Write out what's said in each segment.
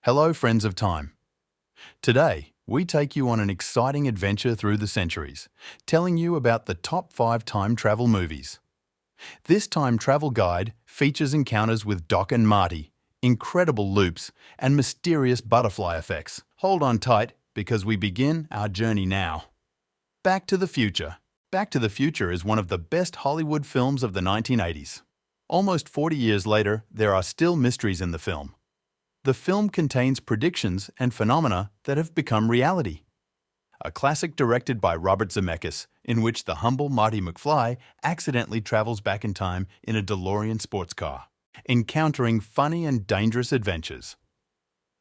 Hello, friends of time. Today, we take you on an exciting adventure through the centuries, telling you about the top 5 time travel movies. This time travel guide features encounters with Doc and Marty, incredible loops, and mysterious butterfly effects. Hold on tight, because we begin our journey now. Back to the Future. Back to the Future is one of the best Hollywood films of the 1980s. Almost 40 years later, there are still mysteries in the film. The film contains predictions and phenomena that have become reality. A classic directed by Robert Zemeckis, in which the humble Marty McFly accidentally travels back in time in a DeLorean sports car, encountering funny and dangerous adventures.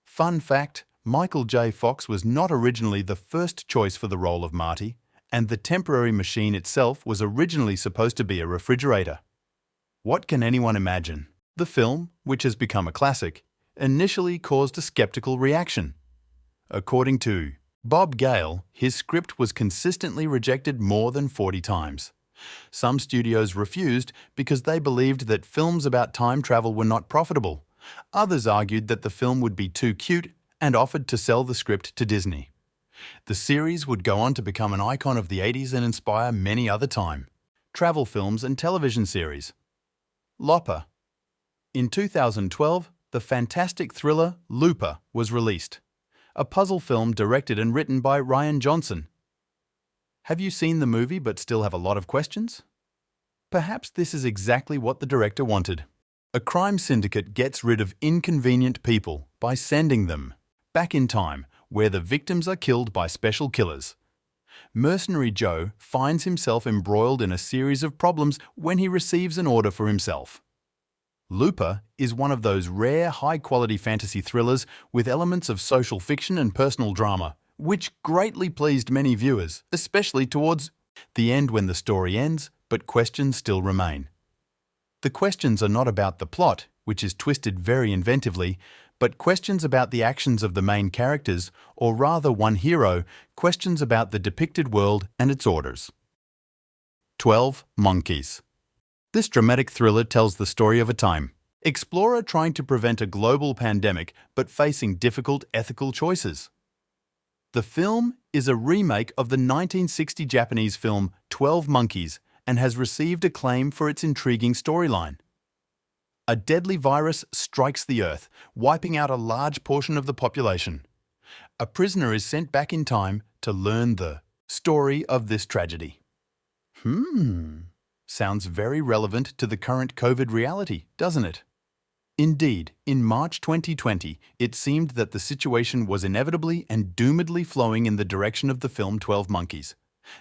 Fun fact, Michael J. Fox was not originally the first choice for the role of Marty, and the temporary machine itself was originally supposed to be a refrigerator. What can anyone imagine? The film, which has become a classic, initially caused a skeptical reaction. According to Bob Gale, his script was consistently rejected more than 40 times. Some studios refused because they believed that films about time travel were not profitable. Others argued that the film would be too cute and offered to sell the script to Disney. The series would go on to become an icon of the 80s and inspire many other time travel films and television series. Looper. In 2012, the fantastic thriller Looper was released, a puzzle film directed and written by Rian Johnson. Have you seen the movie but still have a lot of questions? Perhaps this is exactly what the director wanted. A crime syndicate gets rid of inconvenient people by sending them back in time, where the victims are killed by special killers. Mercenary Joe finds himself embroiled in a series of problems when he receives an order for himself. Looper is one of those rare, high-quality fantasy thrillers with elements of social fiction and personal drama, which greatly pleased many viewers, especially towards the end when the story ends, but questions still remain. The questions are not about the plot, which is twisted very inventively, but questions about the actions of the main characters, or rather one hero, questions about the depicted world and its orders. 12 Monkeys. This dramatic thriller tells the story of a time explorer trying to prevent a global pandemic but facing difficult ethical choices. The film is a remake of the 1960 Japanese film 12 Monkeys and has received acclaim for its intriguing storyline. A deadly virus strikes the Earth, wiping out a large portion of the population. A prisoner is sent back in time to learn the story of this tragedy. Sounds very relevant to the current COVID reality, doesn't it? Indeed, in March 2020, it seemed that the situation was inevitably and doomedly flowing in the direction of the film 12 Monkeys.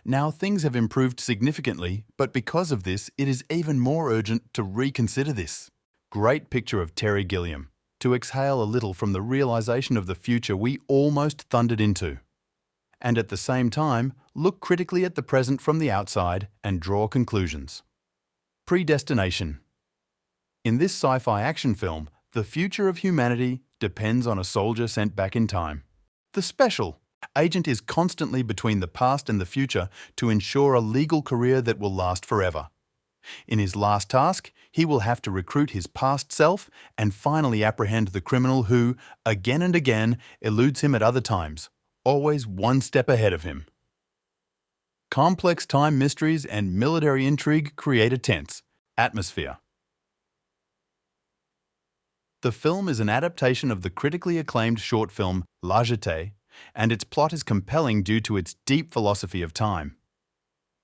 Now things have improved significantly, but because of this, it is even more urgent to reconsider this. Great picture of Terry Gilliam, to exhale a little from the realization of the future we almost thundered into. And at the same time, look critically at the present from the outside and draw conclusions. Predestination. In this sci-fi action film, the future of humanity depends on a soldier sent back in time. The special agent is constantly between the past and the future to ensure a legal career that will last forever. In his last task, he will have to recruit his past self and finally apprehend the criminal who, again and again, eludes him at other times, always one step ahead of him. Complex time mysteries and military intrigue create a tense atmosphere. The film is an adaptation of the critically acclaimed short film La Jetée, and its plot is compelling due to its deep philosophy of time.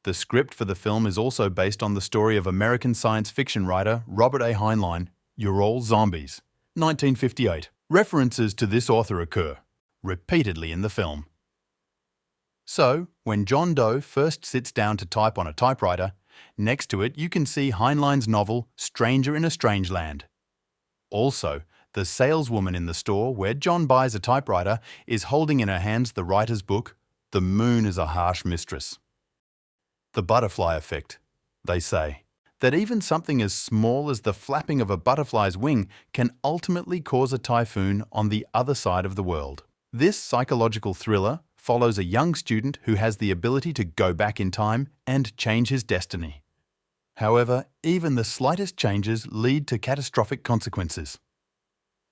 The script for the film is also based on the story of American science fiction writer Robert A. Heinlein, You're All Zombies, 1958. References to this author occur repeatedly in the film. So, when John Doe first sits down to type on a typewriter, next to it you can see Heinlein's novel Stranger in a Strange Land. Also, the saleswoman in the store where John buys a typewriter is holding in her hands the writer's book, The Moon is a Harsh Mistress. The butterfly effect. They say that even something as small as the flapping of a butterfly's wing can ultimately cause a typhoon on the other side of the world. This psychological thriller follows a young student who has the ability to go back in time and change his destiny. However, even the slightest changes lead to catastrophic consequences.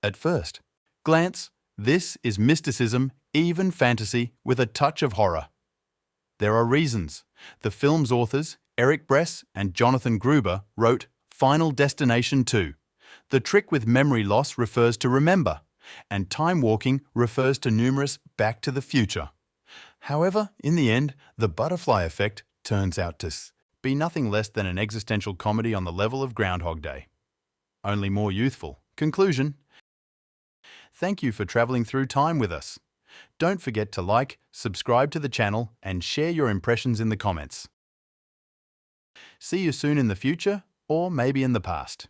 At first glance, This is mysticism, even fantasy, with a touch of horror. There are reasons. The film's authors, Eric Bress and Jonathan Gruber, wrote Final Destination 2. The trick with memory loss refers to remember, and time walking refers to numerous Back to the Future. However, in the end, The Butterfly Effect turns out to be nothing less than an existential comedy on the level of Groundhog Day. Only more youthful. Conclusion. Thank you for traveling through time with us. Don't forget to like, subscribe to the channel, and share your impressions in the comments. See you soon in the future, or maybe in the past.